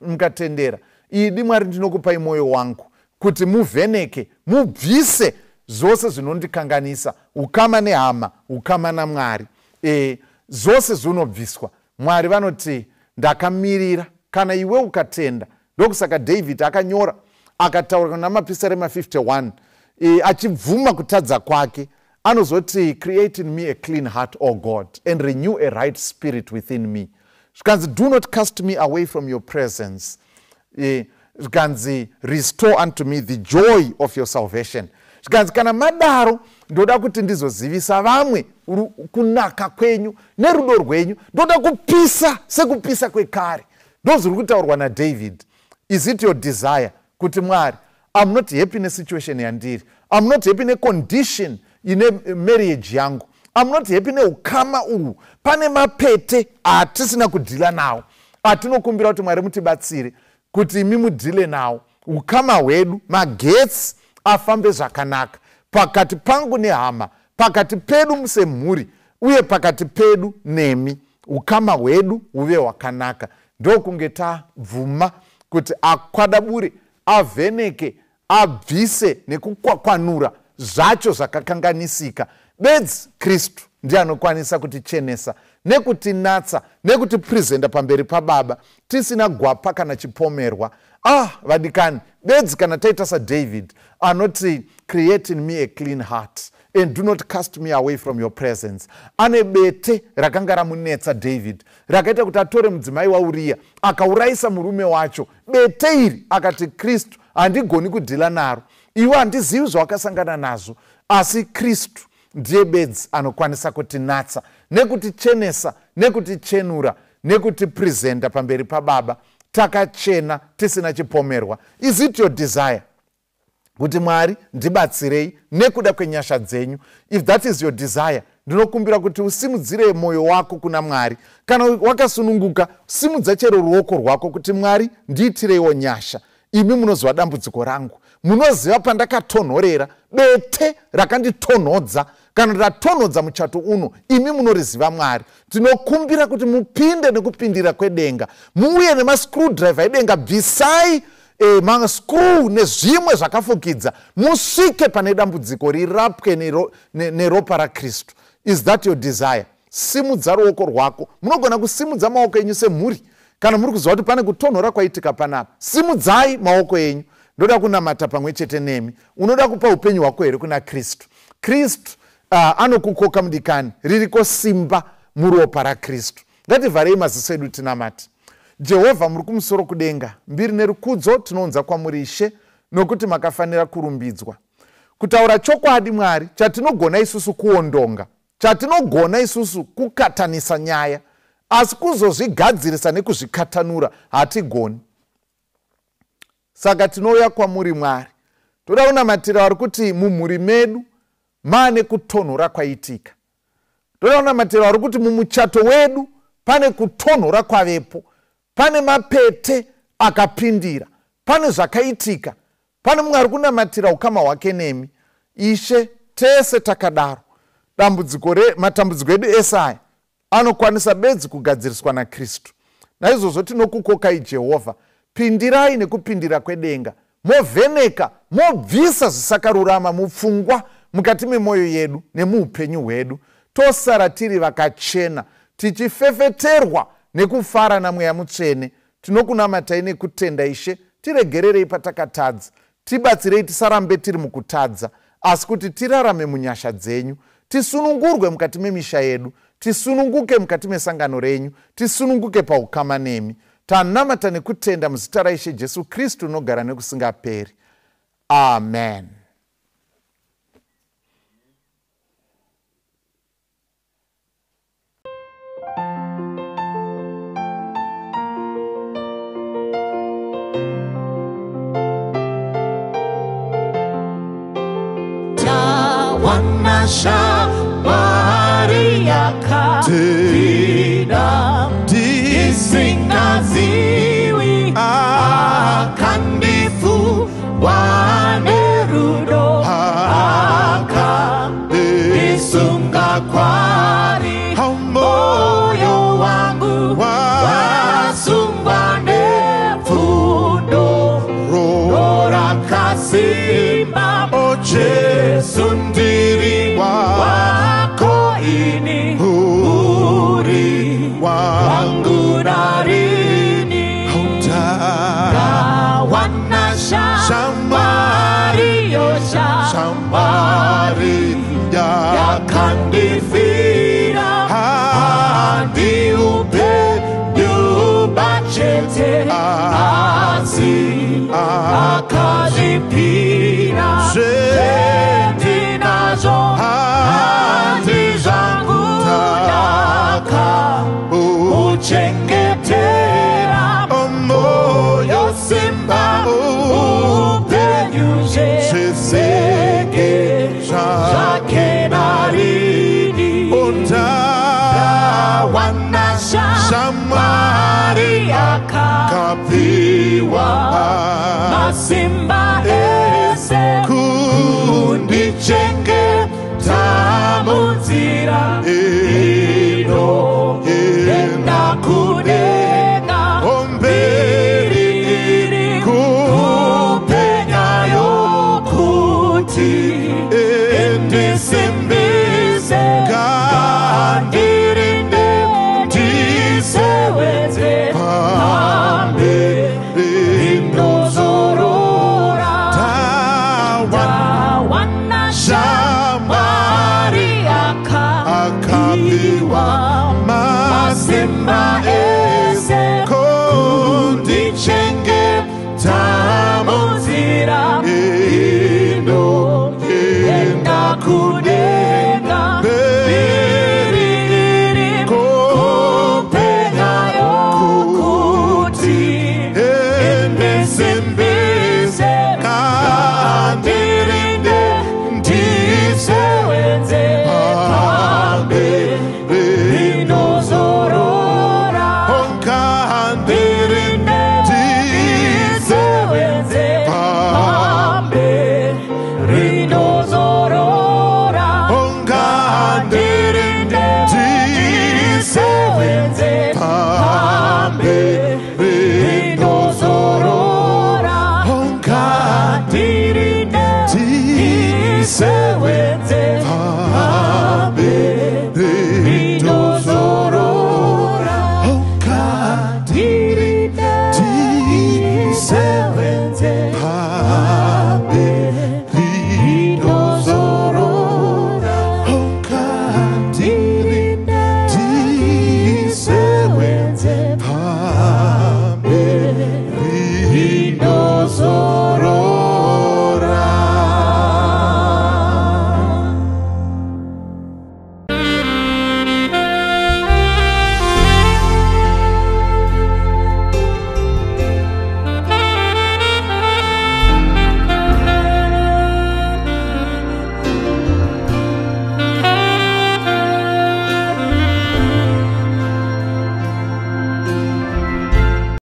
mukatendera, idi Mwari ndinokupai mwoyo wangu kuti muvheneke, mubvise zvose zvinondikanganisa, ukama nehama, ukama naMwari, zvose zvinobviswa. Mwari vanoti ndakamirira kana iwe ukatenda. Ndokusaka David akanyora akataura namapisarema 51 achibvuma kutadza kwake, anozoti create in me a clean heart, O God, and renew a right spirit within me. Zvikanzi do not cast me away from your presence. Zvikanzi restore unto me the joy of your salvation. Zvikanzi kana madaro ndoda kuti ndizozivisa vamwe kunaka kwenyu nerudo rwenyu, ndoda kupisa sekupisa kwekare. Ndozviri kutaurwa naDavid. Is it your desire kuti Mwari, I'm not happy nesituation yandiri, I'm not happy necondition ine marriage yangu, I'm not happy neukama uhu, pane mapete atisina kudhila nawo, atinokumbira kuti Mwari mutibatsire kuti imi mudhile nawo, ukama hwedu, magetsi afambe zvakanaka pakati pangu nehama, pakati pedu semhuri, uye pakati pedu nemi, ukama hwedu huve hwakanaka. Ndokunge tabvuma kuti akwadabure, avheneke, abvise nekukwakwanura zvacho zvakakanganisika. Bedzi Kristu ndiye anokwanisa kutichenesa nekutinatsa nekutiprezenta pamberi paBaba tisina gwapa kana chipomerwa. Vadikani, bedzi kana taita saDavid anoti create in me a clean heart and do not cast me away from your presence. Ane bete rakanga ramunetsa David, rakaita kuti atore mudzimai waUria akaurayisa murume wacho. Bete iri akati Kristu handigoni kudhila naro, iwe handizivi zvawakasangana nazvo, asi Kristu ndiye bedzi anokwanisa kutinatsa nekutichenesa nekutichenura nekutiprezenta pamberi paBaba takachena tisina chipomerwa. Is it your desire kuti Mwari ndibatsirei nekuda kwenyasha dzenyu? If that is your desire, ndinokumbira kuti usimudzire mwoyo wako kuna Mwari. Kana wakasununguka, simudza chero ruoko rwako kuti Mwari ndiitireiwo nyasha. Imi munoziva dambudziko rangu, munoziva pandakatonhorera, bete rakanditonhodza kana ratonhodza muchato uno, imi munoriziva Mwari. Tinokumbira kuti mupinde nekupindira kwedenga, muuye nemascrewdriver edenga, bvisai mascrew nezvimwe zvakafukidza, musvike pane dambudziko rirapwe neropa raKristu. Is that your desire? Simudza ruoko rwako. Munogona kusimudza maoko enyu semhuri kana muri kuziva kuti pane kutonhora kwaitika panapa. Simudzai maoko enyu. Ndoda kunamata pamwe chete nemi. Unoda kupa upenyu hwako here kuna Kristu. Kristu anokukoka mudikani, ririko simba muropa raKristu. Ngativharei maziso edu tinamati. Jehovha muri kumusoro kudenga, mbiri nerukudzo tinounza kwamuri Ishe, nokuti makafanira kurumbidzwa. Kutaura chokwadi Mwari, chatinogona isusu kuondonga, chatinogona isusu kukatanisa nyaya, asi kuzozvigadzirisa nekuzvikatanura hatigoni. Saka tinouya kwamuri Mwari. Toda kunamatira vari kuti mumhuri medu mane kutonhora kwaitika. Toda kunamatira vari kuti mumuchato wedu pane kutonhora kwavepo. Pane mapete akapindira. Pane zvakaitika. Pane mumwe ari kunamatira ukama hwake nemi. Ishe, tese takadaro. Matambudziko edu ese aya anokwanisa bedzi kugadziriswa naKristu. Naizvozvo tinokukokai Jehovha, pindirai nekupindira kwedenga, movheneka, mobvisa zvisakarurama mupfungwa, mukati memwoyo yedu nemuupenyu hwedu, tosara tiri vakachena, tichifefeterwa nekufara naMweya Mutsvene. Tinokunamatai nekutenda Ishe, tiregererei patakatadza, tibatsirei tisarambe tiri mukutadza, asi kuti tirarame munyasha dzenyu, tisunungurwe mukati memisha yedu, tisununguke mukati mesangano renyu, tisununguke paukama nemi. Tanamata nekutenda muzita raIshe Jesu Kristu unogara nekusingaperi. Amen. Maria Kapina Disingaziwi Akandifu Wanerudo Akandisunga kwari Moyo wangu Wasungwa nefundo Rora kasimba Jesu ndiri wako ini uri wangu narini Gawana shambari yosha shambari yakandifira handi upe nyubachete asi akazipira handi zangu naka uchengetera moyo simba upenyuje seseke zake narini wana shamari akapiwa masimba ese kundichenge tamunzira ino enda kudenga Mbiriri kupenyayo kuti endisimbise kandirinde ndiseweze pambe indozorora tawana Maria akapiwa masimba